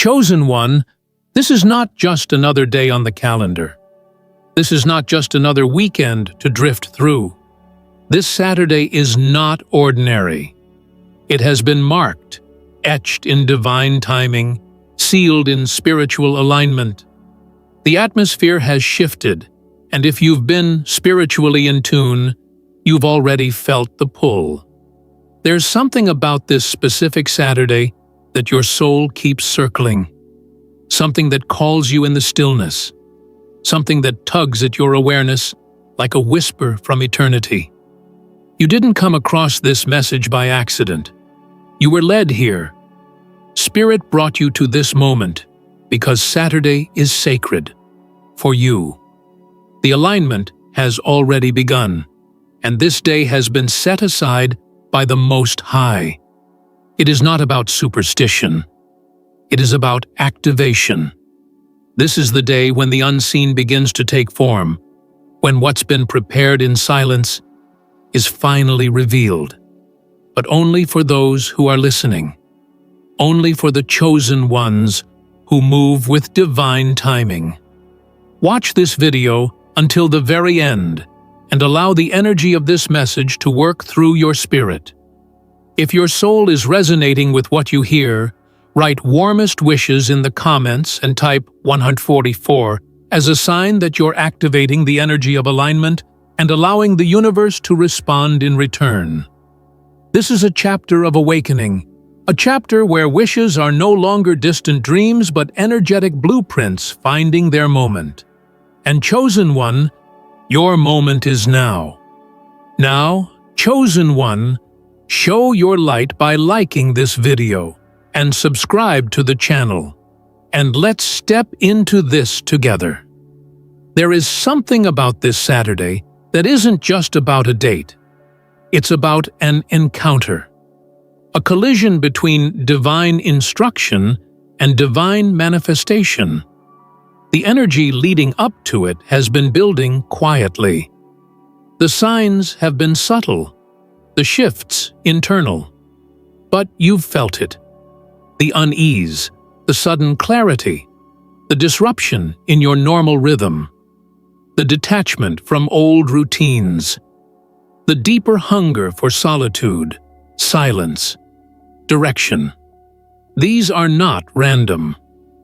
Chosen one, this is not just another day on the calendar. This is not just another weekend to drift through. This Saturday is not ordinary. It has been marked, etched in divine timing, sealed in spiritual alignment. The atmosphere has shifted, and if you've been spiritually in tune, you've already felt the pull. There's something about this specific Saturday that your soul keeps circling, something that calls you in the stillness, something that tugs at your awareness like a whisper from eternity. You didn't come across this message by accident. You were led here. Spirit brought you to this moment because Saturday is sacred for you. The alignment has already begun, and this day has been set aside by the Most High. It is not about superstition. It is about activation. This is the day when the unseen begins to take form, when what's been prepared in silence is finally revealed. But only for those who are listening. Only for the chosen ones who move with divine timing. Watch this video until the very end and allow the energy of this message to work through your spirit. If your soul is resonating with what you hear, write warmest wishes in the comments and type 144 as a sign that you're activating the energy of alignment and allowing the universe to respond in return. This is a chapter of awakening, a chapter where wishes are no longer distant dreams but energetic blueprints finding their moment. And chosen one, your moment is now. Now, chosen one, show your light by liking this video and subscribe to the channel. And let's step into this together. There is something about this Saturday that isn't just about a date. It's about an encounter. A collision between divine instruction and divine manifestation. The energy leading up to it has been building quietly. The signs have been subtle, the shifts internal. But you've felt it. The unease, the sudden clarity, the disruption in your normal rhythm, the detachment from old routines, the deeper hunger for solitude, silence, direction. These are not random.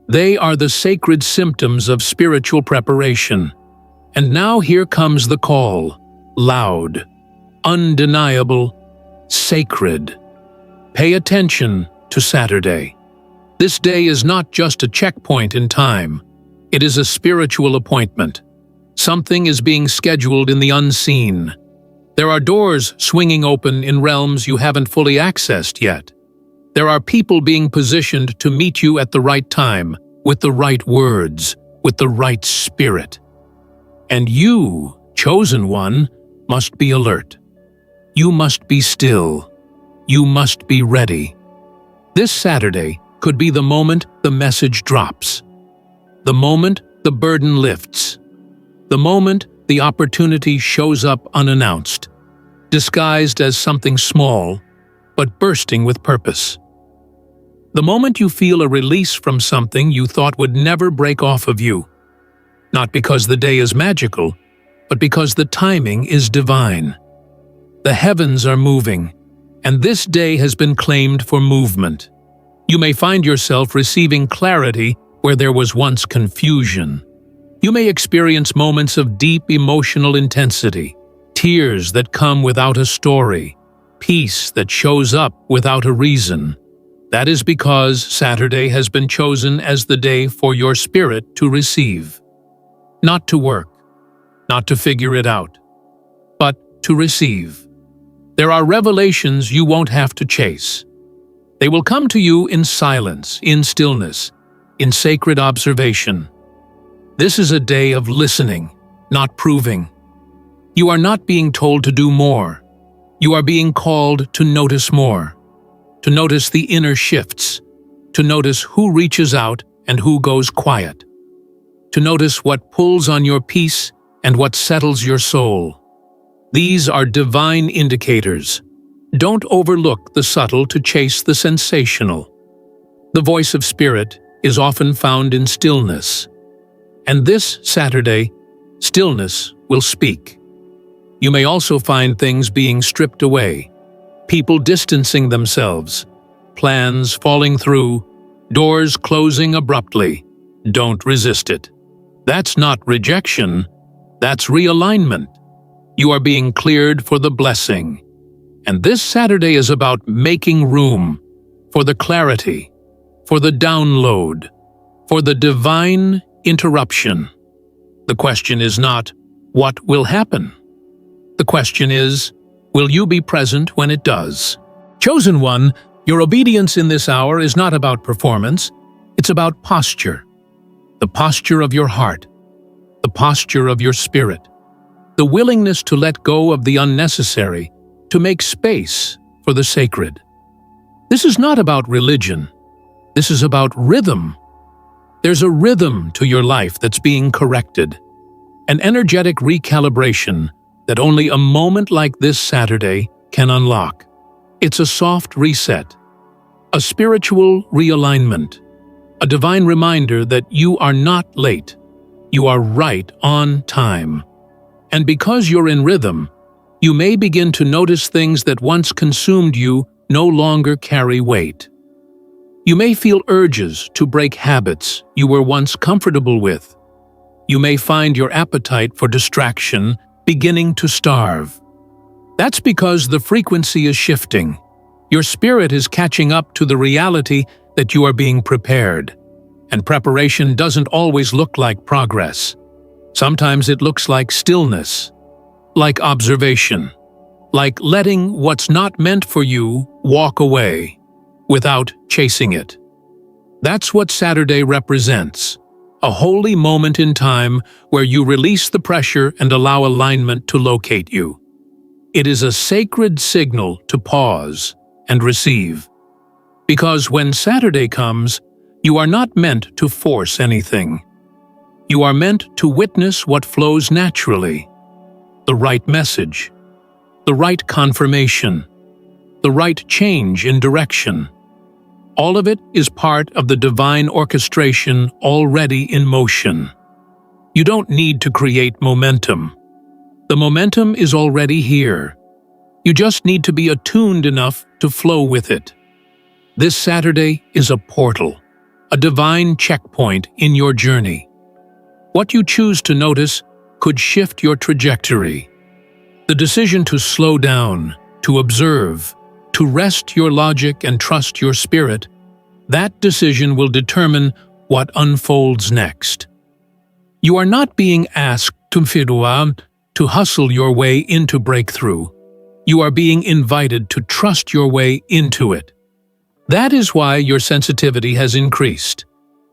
They are the sacred symptoms of spiritual preparation. And now here comes the call, loud, undeniable, sacred. Pay attention to Saturday. This day is not just a checkpoint in time. It is a spiritual appointment. Something is being scheduled in the unseen. There are doors swinging open in realms you haven't fully accessed yet. There are people being positioned to meet you at the right time, with the right words, with the right spirit. And you, chosen one, must be alert. You must be still. You must be ready. This Saturday could be the moment the message drops. The moment the burden lifts. The moment the opportunity shows up unannounced, disguised as something small, but bursting with purpose. The moment you feel a release from something you thought would never break off of you. Not because the day is magical, but because the timing is divine. The heavens are moving, and this day has been claimed for movement. You may find yourself receiving clarity where there was once confusion. You may experience moments of deep emotional intensity, tears that come without a story, peace that shows up without a reason. That is because Saturday has been chosen as the day for your spirit to receive. Not to work, not to figure it out, but to receive. There are revelations you won't have to chase. They will come to you in silence, in stillness, in sacred observation. This is a day of listening, not proving. You are not being told to do more. You are being called to notice more, to notice the inner shifts, to notice who reaches out and who goes quiet, to notice what pulls on your peace and what settles your soul. These are divine indicators. Don't overlook the subtle to chase the sensational. The voice of spirit, is often found in stillness. And this Saturday, stillness will speak. You may also find things being stripped away, people distancing themselves, plans falling through, doors closing abruptly. Don't resist it. That's not rejection, that's realignment. You are being cleared for the blessing. And this Saturday is about making room for the clarity, for the download, for the divine interruption. The question is not, what will happen? The question is, will you be present when it does? Chosen one, your obedience in this hour is not about performance, it's about posture. The posture of your heart, the posture of your spirit, the willingness to let go of the unnecessary, to make space for the sacred. This is not about religion. This is about rhythm. There's a rhythm to your life that's being corrected, an energetic recalibration that only a moment like this Saturday can unlock. It's a soft reset, a spiritual realignment, a divine reminder that you are not late, you are right on time. And because you're in rhythm, you may begin to notice things that once consumed you no longer carry weight. You may feel urges to break habits you were once comfortable with. You may find your appetite for distraction beginning to starve. That's because the frequency is shifting. Your spirit is catching up to the reality that you are being prepared. And preparation doesn't always look like progress. Sometimes it looks like stillness, like observation, like letting what's not meant for you walk away without chasing it. That's what Saturday represents, a holy moment in time where you release the pressure and allow alignment to locate you. It is a sacred signal to pause and receive. Because when Saturday comes, you are not meant to force anything. You are meant to witness what flows naturally. The right message, the right confirmation, the right change in direction. All of it is part of the divine orchestration already in motion. You don't need to create momentum. The momentum is already here. You just need to be attuned enough to flow with it. This Saturday is a portal, a divine checkpoint in your journey. What you choose to notice could shift your trajectory. The decision to slow down, to observe, to rest your logic and trust your spirit, that decision will determine what unfolds next. You are not being asked to hustle your way into breakthrough. You are being invited to trust your way into it. That is why your sensitivity has increased.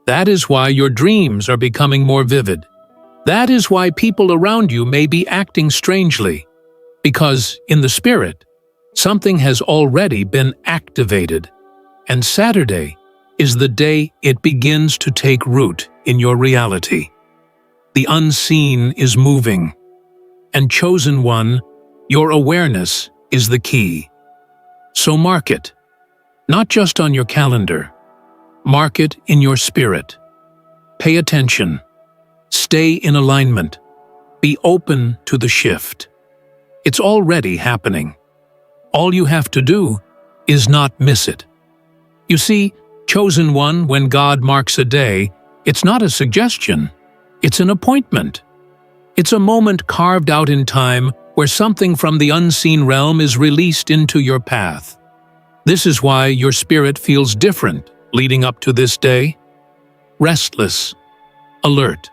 That is why your dreams are becoming more vivid. That is why people around you may be acting strangely. Because, in the spirit, something has already been activated. And Saturday is the day it begins to take root in your reality. The unseen is moving. And chosen one, your awareness is the key. So mark it. Not just on your calendar. Mark it in your spirit. Pay attention. Stay in alignment. Be open to the shift. It's already happening. All you have to do is not miss it. You see, chosen one, when God marks a day, it's not a suggestion. It's an appointment. It's a moment carved out in time where something from the unseen realm is released into your path. This is why your spirit feels different leading up to this day. Restless, alert,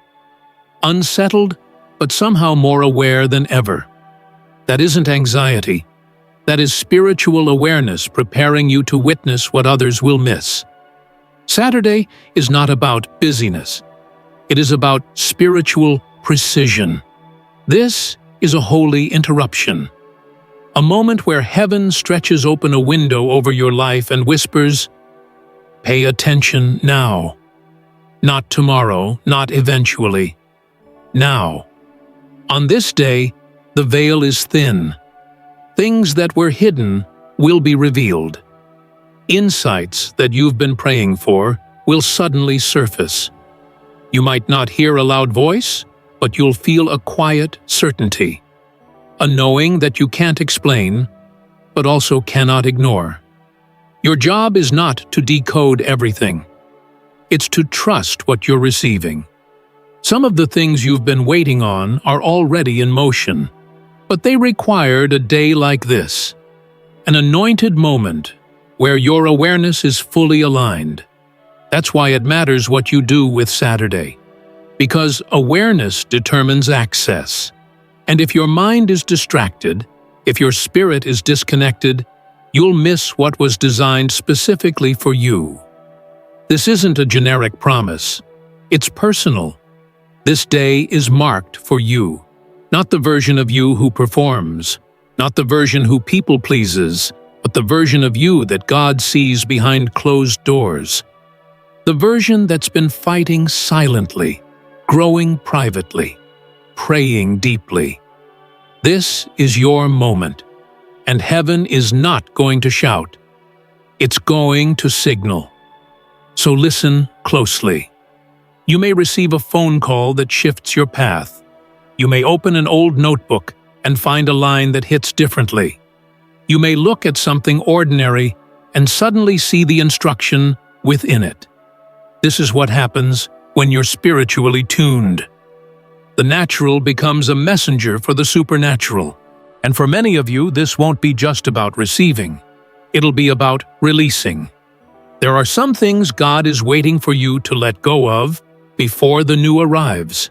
unsettled, but somehow more aware than ever. That isn't anxiety. That is spiritual awareness preparing you to witness what others will miss. Saturday is not about busyness. It is about spiritual precision. This is a holy interruption. A moment where heaven stretches open a window over your life and whispers, "Pay attention now. Not tomorrow, not eventually. Now." On this day, the veil is thin. Things that were hidden will be revealed. Insights that you've been praying for, will suddenly surface. You might not hear a loud voice, but you'll feel a quiet certainty, a knowing that you can't explain, but also cannot ignore. Your job is not to decode everything. It's to trust what you're receiving. Some of the things you've been waiting on are already in motion, but they required a day like this, an anointed moment where your awareness is fully aligned. That's why it matters what you do with Saturday, because awareness determines access. And if your mind is distracted, if your spirit is disconnected, you'll miss what was designed specifically for you. This isn't a generic promise. It's personal. This day is marked for you, not the version of you who performs, not the version who people pleases, but the version of you that God sees behind closed doors. The version that's been fighting silently, growing privately, praying deeply. This is your moment, and heaven is not going to shout. It's going to signal. So listen closely. You may receive a phone call that shifts your path. You may open an old notebook and find a line that hits differently. You may look at something ordinary and suddenly see the instruction within it. This is what happens when you're spiritually tuned. The natural becomes a messenger for the supernatural. And for many of you, this won't be just about receiving. It'll be about releasing. There are some things God is waiting for you to let go of before the new arrives.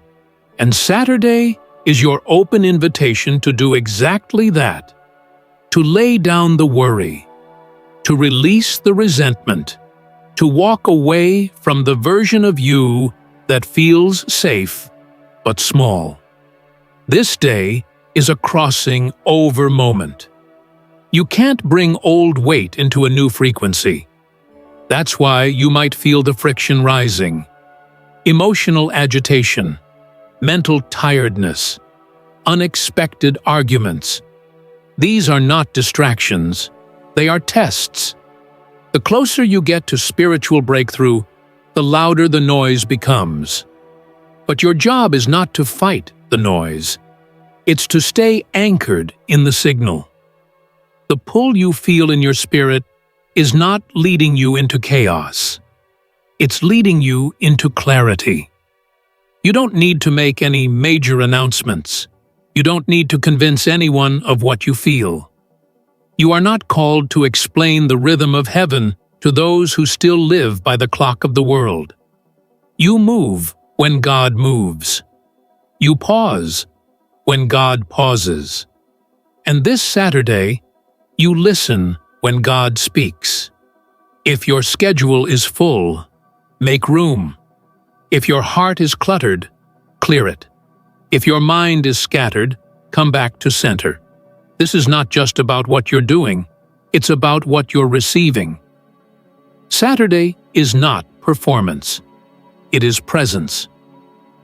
And Saturday is your open invitation to do exactly that. To lay down the worry. To release the resentment. To walk away from the version of you that feels safe but small. This day is a crossing over moment. You can't bring old weight into a new frequency. That's why you might feel the friction rising. Emotional agitation, mental tiredness, unexpected arguments. These are not distractions, they are tests. The closer you get to spiritual breakthrough, the louder the noise becomes. But your job is not to fight the noise. It's to stay anchored in the signal. The pull you feel in your spirit is not leading you into chaos. It's leading you into clarity. You don't need to make any major announcements. You don't need to convince anyone of what you feel. You are not called to explain the rhythm of heaven to those who still live by the clock of the world. You move when God moves. You pause when God pauses. And this Saturday, you listen when God speaks. If your schedule is full, make room. If your heart is cluttered, clear it. If your mind is scattered, come back to center. This is not just about what you're doing, it's about what you're receiving. Saturday is not performance. It is presence.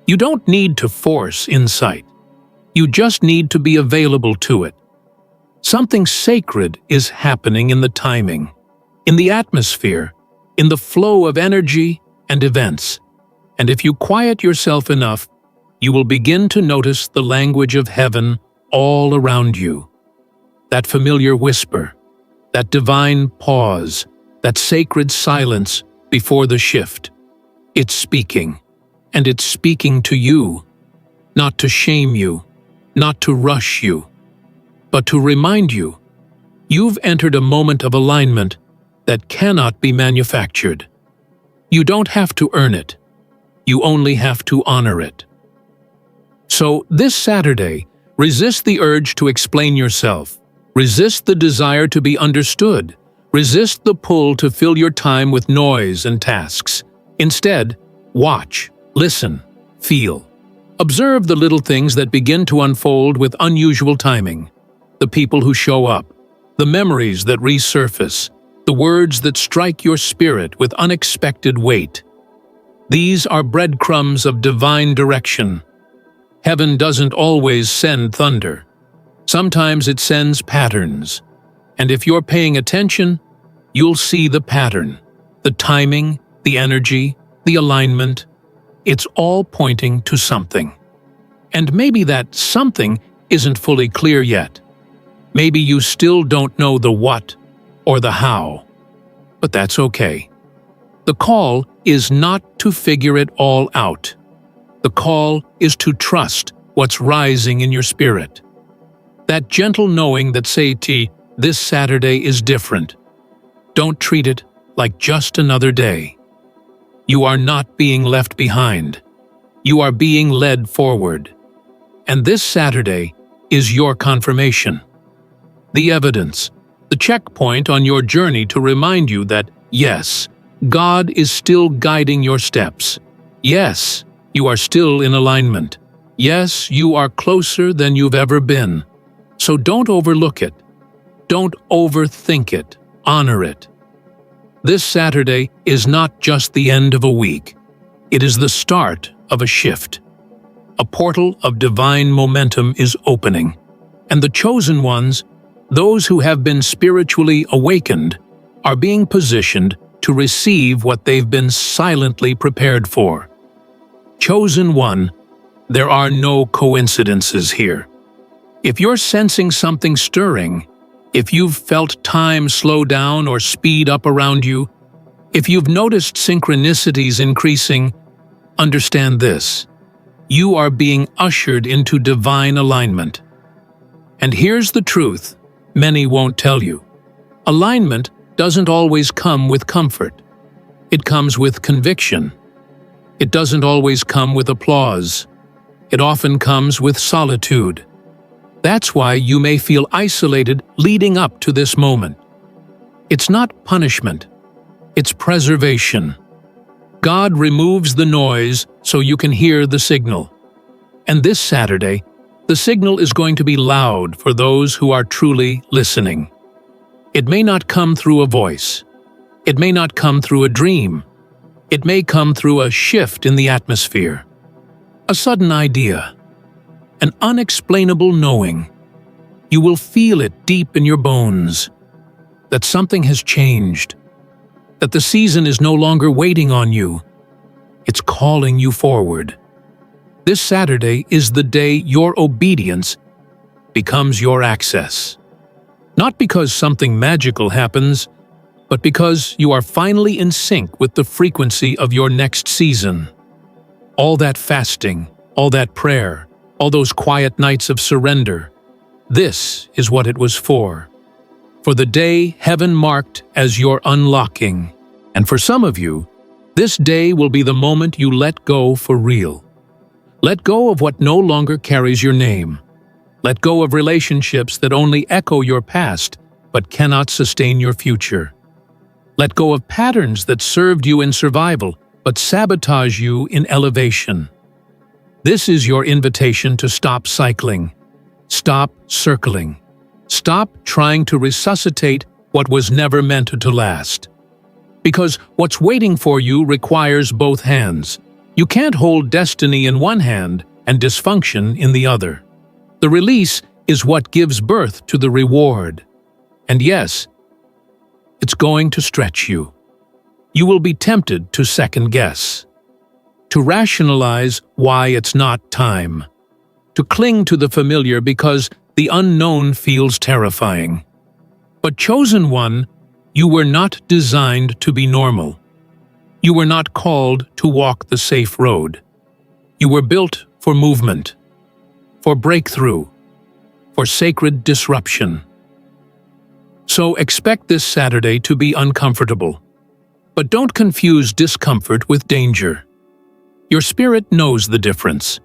You don't need to force insight. You just need to be available to it. Something sacred is happening in the timing, in the atmosphere, in the flow of energy and events. And if you quiet yourself enough, you will begin to notice the language of heaven all around you. That familiar whisper, that divine pause, that sacred silence before the shift. It's speaking, and it's speaking to you, not to shame you, not to rush you, but to remind you, you've entered a moment of alignment that cannot be manufactured. You don't have to earn it. You only have to honor it. So this Saturday, resist the urge to explain yourself. Resist the desire to be understood. Resist the pull to fill your time with noise and tasks. Instead, watch, listen, feel. Observe the little things that begin to unfold with unusual timing. The people who show up, the memories that resurface, the words that strike your spirit with unexpected weight. These are breadcrumbs of divine direction. Heaven doesn't always send thunder. Sometimes it sends patterns. And if you're paying attention, you'll see the pattern, the timing, the energy, the alignment, it's all pointing to something. And maybe that something isn't fully clear yet. Maybe you still don't know the what or the how. But that's okay. The call is not to figure it all out. The call is to trust what's rising in your spirit. That gentle knowing that says, this Saturday is different. Don't treat it like just another day. You are not being left behind. You are being led forward. And this Saturday is your confirmation. The evidence, the checkpoint on your journey to remind you that, yes, God is still guiding your steps. Yes, you are still in alignment. Yes, you are closer than you've ever been. So don't overlook it. Don't overthink it. Honor it. This Saturday is not just the end of a week. It is the start of a shift. A portal of divine momentum is opening. And the chosen ones, those who have been spiritually awakened, are being positioned to receive what they've been silently prepared for. Chosen one, there are no coincidences here. If you're sensing something stirring, if you've felt time slow down or speed up around you, if you've noticed synchronicities increasing, understand this. You are being ushered into divine alignment. And here's the truth many won't tell you. Alignment doesn't always come with comfort. It comes with conviction. It doesn't always come with applause. It often comes with solitude. That's why you may feel isolated leading up to this moment. It's not punishment. It's preservation. God removes the noise so you can hear the signal. And this Saturday, the signal is going to be loud for those who are truly listening. It may not come through a voice. It may not come through a dream. It may come through a shift in the atmosphere. A sudden idea. An unexplainable knowing. You will feel it deep in your bones. That something has changed. That the season is no longer waiting on you. It's calling you forward. This Saturday is the day your obedience becomes your access. Not because something magical happens, but because you are finally in sync with the frequency of your next season. All that fasting, all that prayer, all those quiet nights of surrender, this is what it was for. For the day heaven marked as your unlocking. And for some of you, this day will be the moment you let go for real. Let go of what no longer carries your name. Let go of relationships that only echo your past but cannot sustain your future. Let go of patterns that served you in survival but sabotage you in elevation. This is your invitation to stop cycling. Stop circling. Stop trying to resuscitate what was never meant to last. Because what's waiting for you requires both hands. You can't hold destiny in one hand and dysfunction in the other. The release is what gives birth to the reward. And yes, it's going to stretch you. You will be tempted to second guess, to rationalize why it's not time, to cling to the familiar because the unknown feels terrifying. But chosen one, you were not designed to be normal. You were not called to walk the safe road. You were built for movement, for breakthrough, for sacred disruption. So expect this Saturday to be uncomfortable. But don't confuse discomfort with danger. Your spirit knows the difference.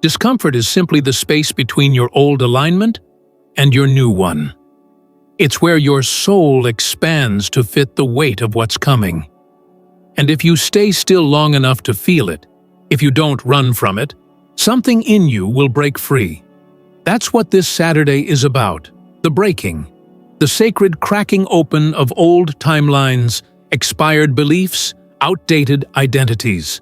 Discomfort is simply the space between your old alignment and your new one. It's where your soul expands to fit the weight of what's coming. And if you stay still long enough to feel it, if you don't run from it, something in you will break free. That's what this Saturday is about, the breaking, the sacred cracking open of old timelines, expired beliefs, outdated identities.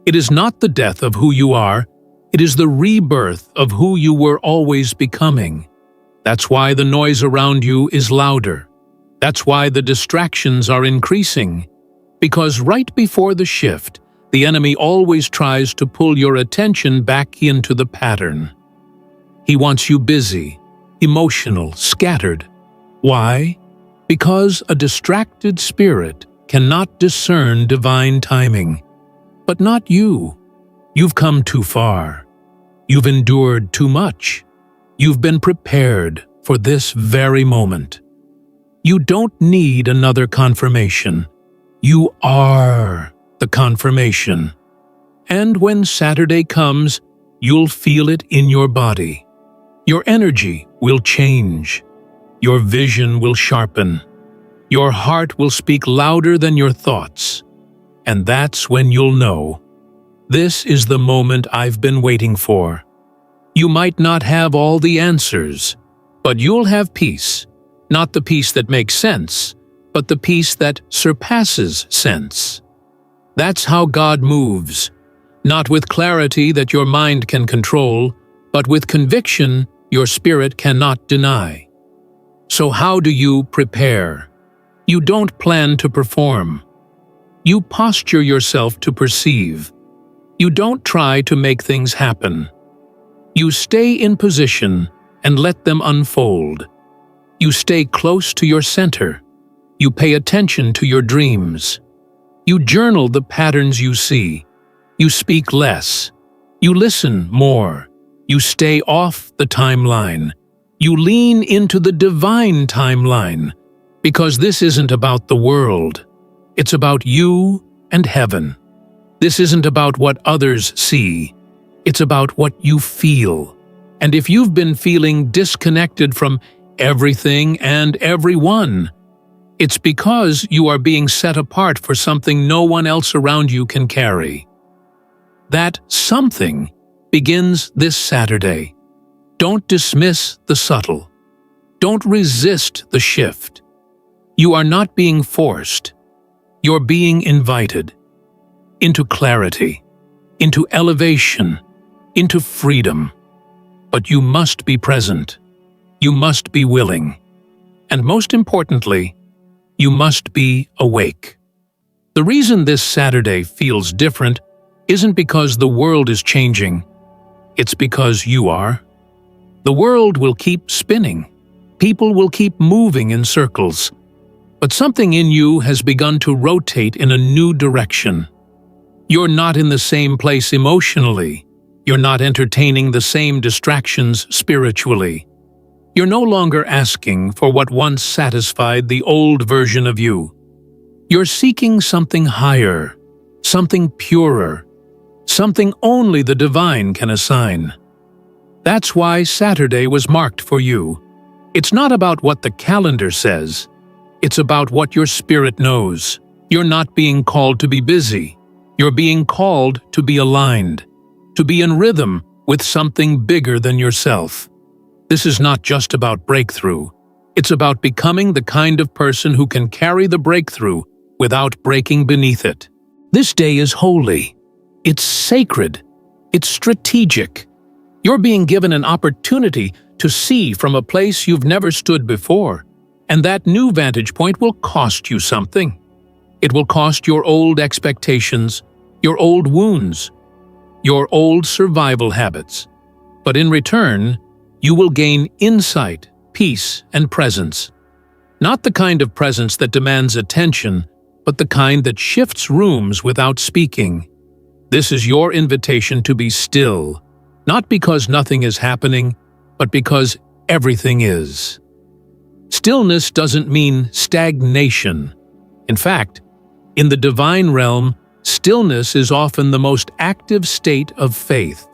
It is not the death of who you are, it is the rebirth of who you were always becoming. That's why the noise around you is louder. That's why the distractions are increasing. Because right before the shift, the enemy always tries to pull your attention back into the pattern. He wants you busy, emotional, scattered. Why? Because a distracted spirit cannot discern divine timing. But not you. You've come too far. You've endured too much. You've been prepared for this very moment. You don't need another confirmation. You are the confirmation. And when Saturday comes, you'll feel it in your body. Your energy will change. Your vision will sharpen. Your heart will speak louder than your thoughts. And that's when you'll know, this is the moment I've been waiting for. You might not have all the answers, but you'll have peace. Not the peace that makes sense, but the peace that surpasses sense. That's how God moves, not with clarity that your mind can control, but with conviction your spirit cannot deny. So how do you prepare? You don't plan to perform. You posture yourself to perceive. You don't try to make things happen. You stay in position and let them unfold. You stay close to your center. You pay attention to your dreams. You journal the patterns you see. You speak less. You listen more. You stay off the timeline. You lean into the divine timeline, because this isn't about the world. It's about you and heaven. This isn't about what others see. It's about what you feel. And if you've been feeling disconnected from everything and everyone, it's because you are being set apart for something no one else around you can carry. That something begins this Saturday. Don't dismiss the subtle. Don't resist the shift. You are not being forced. You're being invited into clarity, into elevation, into freedom. But you must be present. You must be willing. And most importantly, you must be awake. The reason this Saturday feels different isn't because the world is changing. It's because you are. The world will keep spinning. People will keep moving in circles. But something in you has begun to rotate in a new direction. You're not in the same place emotionally. You're not entertaining the same distractions spiritually. You're no longer asking for what once satisfied the old version of you. You're seeking something higher, something purer, something only the divine can assign. That's why Saturday was marked for you. It's not about what the calendar says. It's about what your spirit knows. You're not being called to be busy. You're being called to be aligned, to be in rhythm with something bigger than yourself. This is not just about breakthrough. It's about becoming the kind of person who can carry the breakthrough without breaking beneath it. This day is holy. It's sacred. It's strategic. You're being given an opportunity to see from a place you've never stood before. And that new vantage point will cost you something. It will cost your old expectations, your old wounds, your old survival habits. But in return, you will gain insight, peace, and presence. Not the kind of presence that demands attention, but the kind that shifts rooms without speaking. This is your invitation to be still, not because nothing is happening, but because everything is. Stillness doesn't mean stagnation. In fact, in the divine realm, stillness is often the most active state of faith.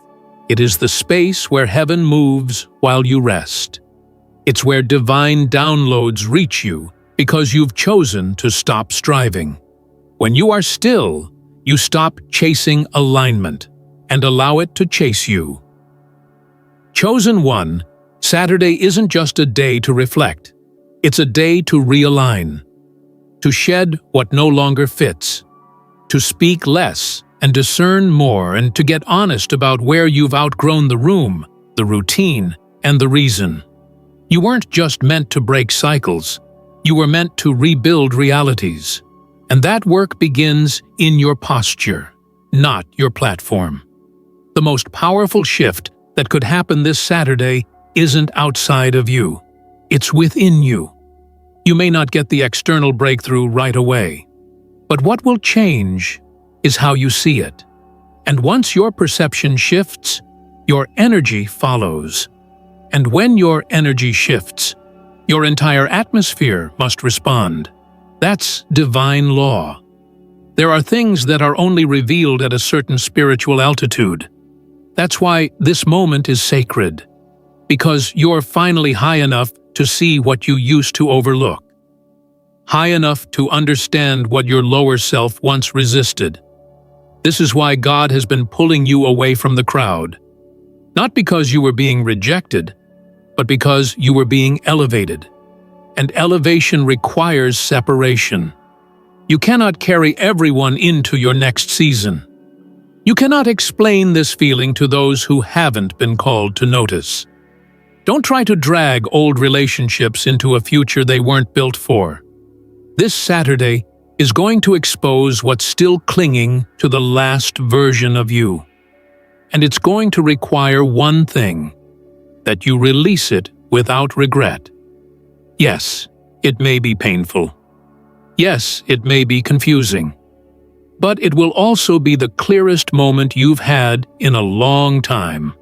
It is the space where heaven moves while you rest. It's where divine downloads reach you because you've chosen to stop striving. When you are still, you stop chasing alignment and allow it to chase you. Chosen one, Saturday isn't just a day to reflect. It's a day to realign, to shed what no longer fits, to speak less and discern more, and to get honest about where you've outgrown the room, the routine, and the reason. You weren't just meant to break cycles. You were meant to rebuild realities. And that work begins in your posture, not your platform. The most powerful shift that could happen this Saturday isn't outside of you. It's within you. You may not get the external breakthrough right away, but what will change is how you see it. And once your perception shifts, your energy follows. And when your energy shifts, your entire atmosphere must respond. That's divine law. There are things that are only revealed at a certain spiritual altitude. That's why this moment is sacred, because you're finally high enough to see what you used to overlook. High enough to understand what your lower self once resisted. This is why God has been pulling you away from the crowd. Not because you were being rejected, but because you were being elevated. And elevation requires separation. You cannot carry everyone into your next season. You cannot explain this feeling to those who haven't been called to notice. Don't try to drag old relationships into a future they weren't built for. This Saturday is going to expose what's still clinging to the last version of you. And it's going to require one thing, that you release it without regret. Yes, it may be painful. Yes, it may be confusing. But it will also be the clearest moment you've had in a long time.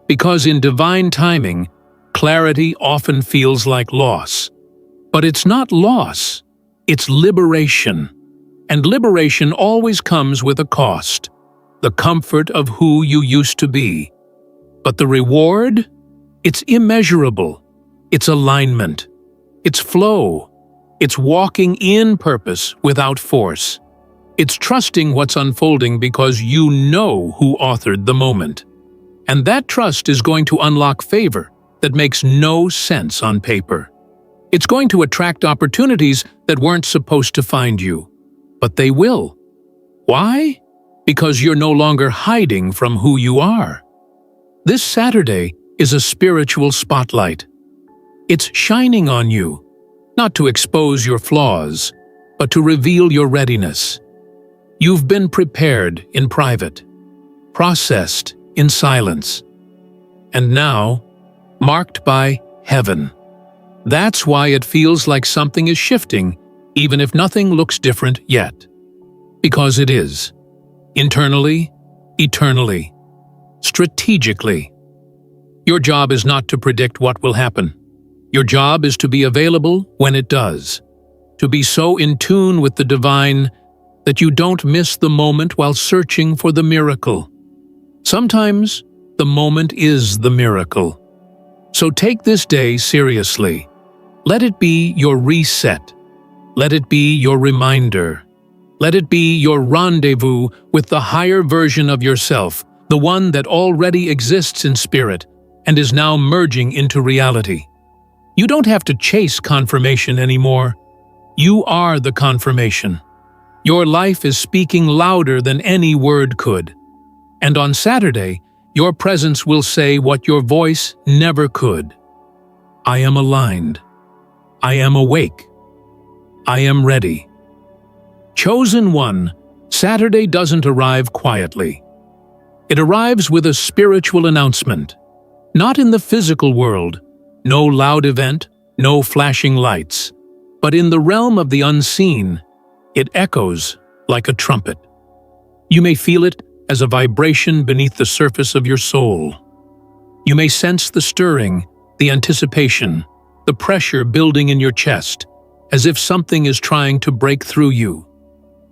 Because in divine timing, clarity often feels like loss. But it's not loss. It's liberation, and liberation always comes with a cost, the comfort of who you used to be. But the reward? It's immeasurable. It's alignment. It's flow. It's walking in purpose without force. It's trusting what's unfolding because you know who authored the moment. And that trust is going to unlock favor that makes no sense on paper. It's going to attract opportunities that weren't supposed to find you, but they will. Why? Because you're no longer hiding from who you are. This Saturday is a spiritual spotlight. It's shining on you, not to expose your flaws, but to reveal your readiness. You've been prepared in private, processed in silence, and now marked by heaven. That's why it feels like something is shifting, even if nothing looks different yet. Because it is. Internally, eternally, strategically. Your job is not to predict what will happen. Your job is to be available when it does. To be so in tune with the divine that you don't miss the moment while searching for the miracle. Sometimes, the moment is the miracle. So take this day seriously. Let it be your reset. Let it be your reminder. Let it be your rendezvous with the higher version of yourself, the one that already exists in spirit and is now merging into reality. You don't have to chase confirmation anymore. You are the confirmation. Your life is speaking louder than any word could. And on Saturday, your presence will say what your voice never could. I am aligned. I am awake. I am ready. Chosen one, Saturday doesn't arrive quietly. It arrives with a spiritual announcement. Not in the physical world, no loud event, no flashing lights, but in the realm of the unseen, it echoes like a trumpet. You may feel it as a vibration beneath the surface of your soul. You may sense the stirring, the anticipation, the pressure building in your chest, as if something is trying to break through you.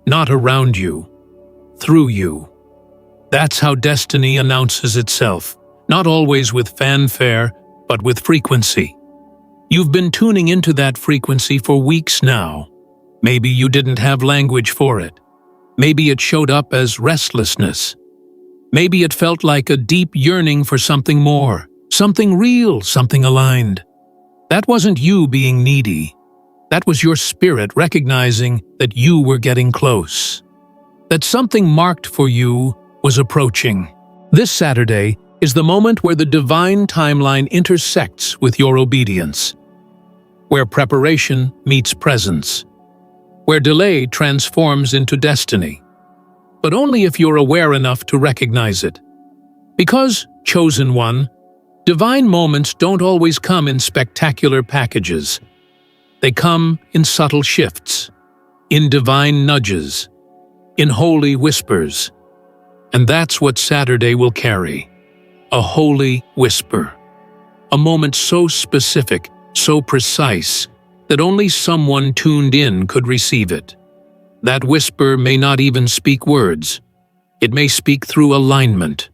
Not around you, through you. That's how destiny announces itself, not always with fanfare, but with frequency. You've been tuning into that frequency for weeks now. Maybe you didn't have language for it. Maybe it showed up as restlessness. Maybe it felt like a deep yearning for something more, something real, something aligned. That wasn't you being needy. That was your spirit recognizing that you were getting close. That something marked for you was approaching. This Saturday is the moment where the divine timeline intersects with your obedience. Where preparation meets presence. where delay transforms into destiny. But only if you're aware enough to recognize it. Because, chosen one, divine moments don't always come in spectacular packages. They come in subtle shifts, in divine nudges, in holy whispers. And that's what Saturday will carry. A holy whisper. A moment so specific, so precise, that only someone tuned in could receive it. That whisper may not even speak words. It may speak through alignment,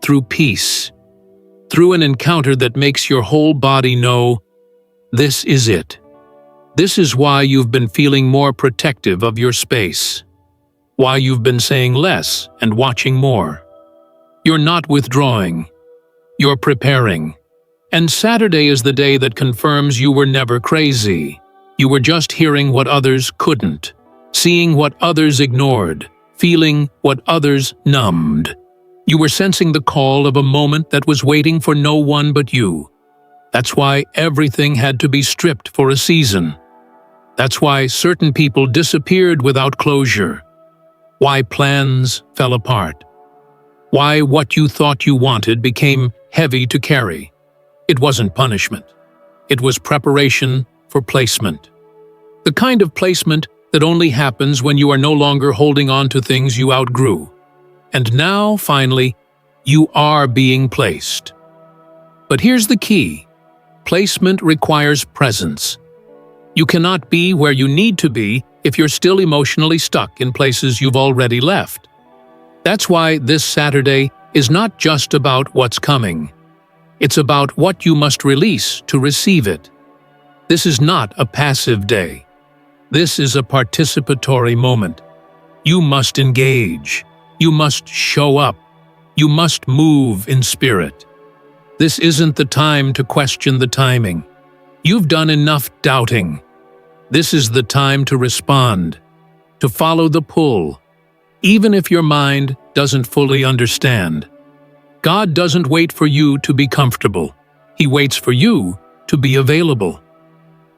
through peace, through an encounter that makes your whole body know, this is it. This is why you've been feeling more protective of your space. Why you've been saying less and watching more. You're not withdrawing. You're preparing. And Saturday is the day that confirms you were never crazy. You were just hearing what others couldn't, seeing what others ignored, feeling what others numbed. You were sensing the call of a moment that was waiting for no one but you. That's why everything had to be stripped for a season. That's why certain people disappeared without closure. Why plans fell apart. Why what you thought you wanted became heavy to carry. It wasn't punishment. It was preparation for placement. The kind of placement that only happens when you are no longer holding on to things you outgrew. And now, finally, you are being placed. But here's the key. Placement requires presence. You cannot be where you need to be if you're still emotionally stuck in places you've already left. That's why this Saturday is not just about what's coming. It's about what you must release to receive it. This is not a passive day. This is a participatory moment. You must engage. You must show up. You must move in spirit. This isn't the time to question the timing. You've done enough doubting. This is the time to respond, to follow the pull, even if your mind doesn't fully understand. God doesn't wait for you to be comfortable. He waits for you to be available.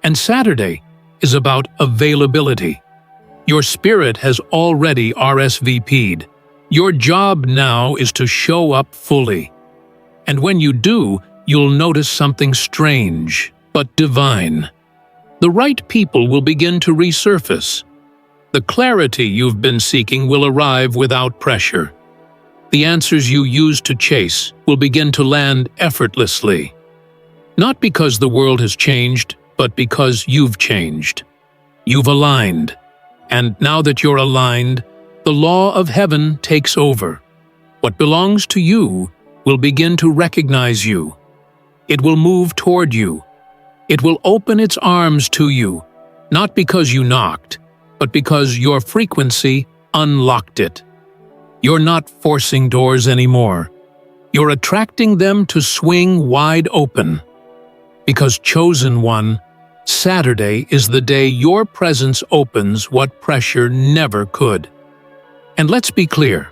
And Saturday is about availability. Your spirit has already RSVP'd. Your job now is to show up fully. And when you do, you'll notice something strange, but divine. The right people will begin to resurface. The clarity you've been seeking will arrive without pressure. The answers you used to chase will begin to land effortlessly. Not because the world has changed, but because you've changed. You've aligned. And now that you're aligned, the law of heaven takes over. What belongs to you will begin to recognize you. It will move toward you. It will open its arms to you, not because you knocked, but because your frequency unlocked it. You're not forcing doors anymore. You're attracting them to swing wide open. Because, chosen one, Saturday is the day your presence opens what pressure never could. And let's be clear,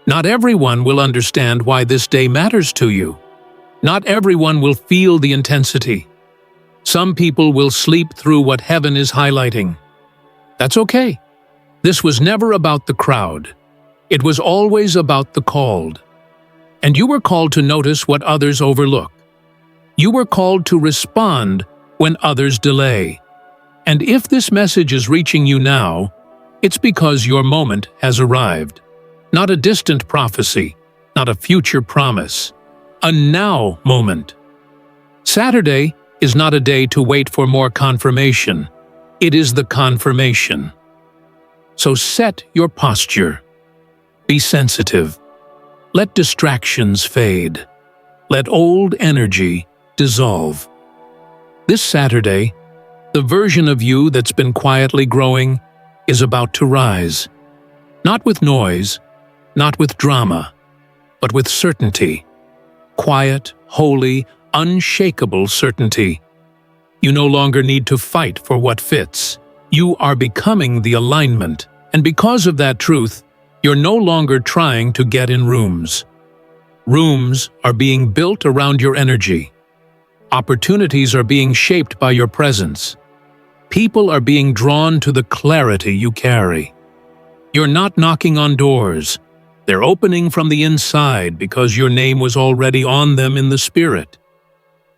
not everyone will understand why this day matters to you. Not everyone will feel the intensity. Some people will sleep through what heaven is highlighting. That's okay. This was never about the crowd. It was always about the called. And you were called to notice what others overlook. You were called to respond when others delay. And if this message is reaching you now, it's because your moment has arrived. Not a distant prophecy, not a future promise, a now moment. Saturday is not a day to wait for more confirmation. It is the confirmation. So set your posture. Be sensitive. Let distractions fade. Let old energy dissolve. This Saturday, the version of you that's been quietly growing is about to rise. Not with noise, not with drama, but with certainty. Quiet, holy, unshakable certainty. You no longer need to fight for what fits. You are becoming the alignment, and because of that truth, you're no longer trying to get in rooms. Rooms are being built around your energy. Opportunities are being shaped by your presence. People are being drawn to the clarity you carry. You're not knocking on doors. They're opening from the inside because your name was already on them in the spirit.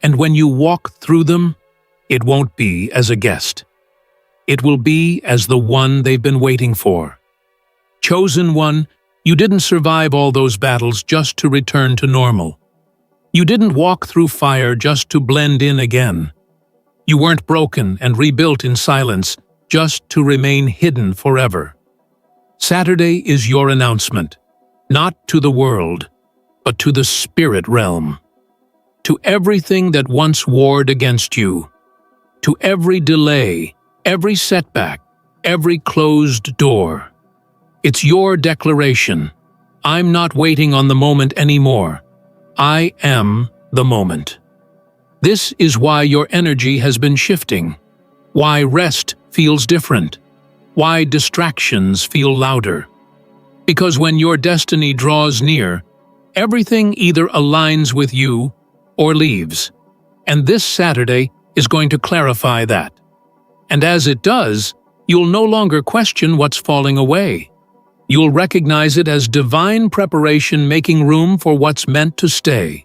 And when you walk through them, it won't be as a guest. It will be as the one they've been waiting for. Chosen one, you didn't survive all those battles just to return to normal. You didn't walk through fire just to blend in again. You weren't broken and rebuilt in silence just to remain hidden forever. Saturday is your announcement, not to the world, but to the spirit realm. To everything that once warred against you. To every delay, every setback, every closed door. It's your declaration. I'm not waiting on the moment anymore. I am the moment. This is why your energy has been shifting, why rest feels different, why distractions feel louder. Because when your destiny draws near, everything either aligns with you or leaves. And this Saturday is going to clarify that. And as it does, you'll no longer question what's falling away. You'll recognize it as divine preparation making room for what's meant to stay.